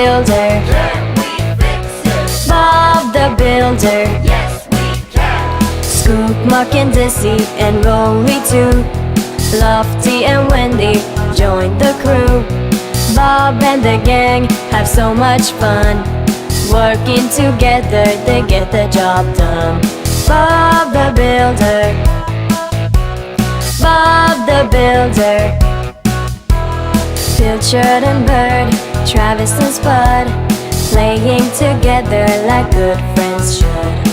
Builder. Can we fix it? Bob the Builder. Yes, we can. Scoop, Muck and Dizzy and Rory too. Lofty and Wendy join the crew. Bob and the gang have so much fun. Working together they get the job done. Bob the Builder. Bob the Builder. Pilchard and Bird, Travis and Spud, playing together like good friends should.